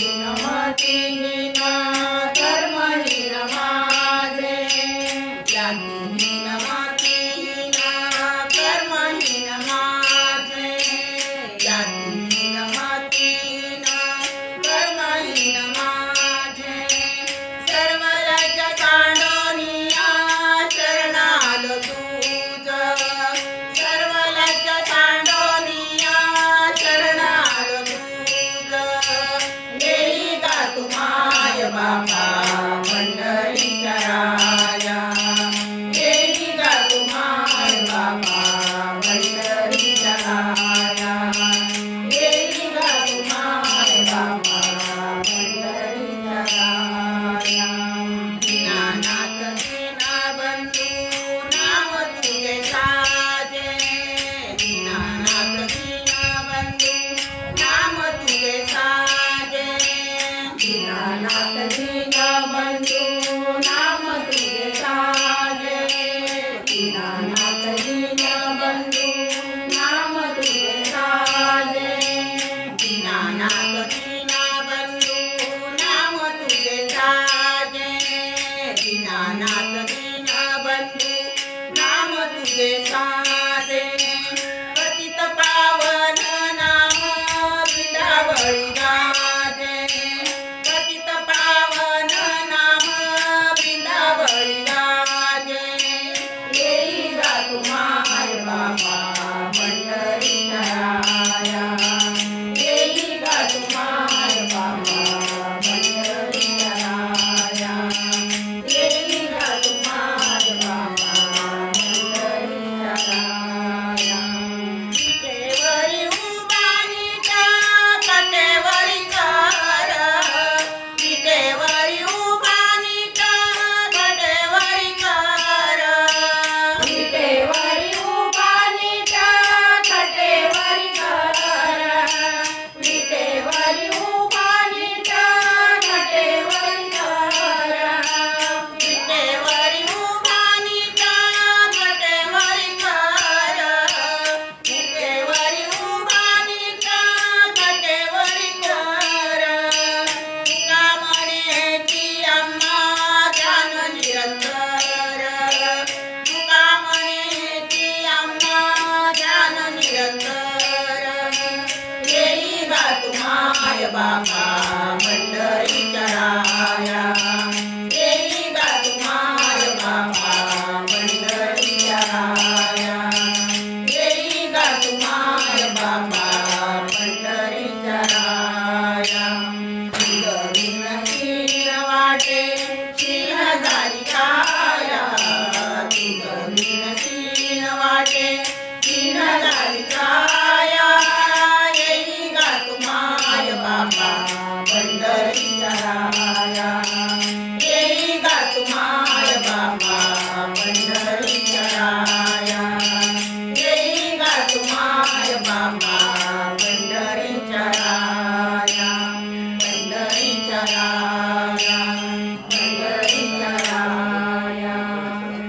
मतिहीन कर्महीन माझे जातिहीन मतिहीन कर्महीन माझे जातिहीन मतिहीन कर्महीन माझे सर्व लज्ज सांडोनिया शरणालो तुझ सर्व लज्ज सांडोनिया शरणालो तुझ येई गा तुम्हाय बापा पंढरीच्या राया येई गा तुम्हाय बापा पंढरीच्या राया येई गा तुम्हाय बापा पंढरीच्या राया दीनानाथ दीनबंधू नाम तुझे साजे दीनानाथ दीनबंधू नाम तुझे साजे दीनानाथ दीनबंधू नाम तुझे साजे दीनानाथ दीनबंधू नाम तुझे साजे दीनानाथ दीनबंधू नाम तुझे साजे दीनानाथ दीनबंधू नाम तुझे साजे पतित पावन नाम विंध्यावळी गाजे पतित पावन नाम विंध्यावळी गाजे येई गा तुम्हाय बाबा पंढरीच्या राया येई गा तुम्हाय बाबा पंढरीच्या राया येई गा तुम्हाय बाबा पंढरीच्या राया विटेवरी उभारीच्या कटेवरी घर विटेवरी उभारीच्या कटेवरी घर विटेवरी उभारीच्या कटेवरी घर विटेवरी उभारीच्या कटेवरी घर विटेवरी उभारीच्या कटेवरी घर विटेवरी उभारीच्या कटेवरी घर तुका म्हणेची आम्हा ध्यान निरंतर तुका म्हणेची आम्हा ध्यान निरंतर येई गा तुम्हाय बाबा पंढरीच्या राया येई गा तुम्हाय बाबा पंढरीच्या राया येई गा तुम्हाय बाबा पंढरीच्या राया तुझं तीन वाटे तीन झाली काया तुझं तीन वाटे तीन झाली काया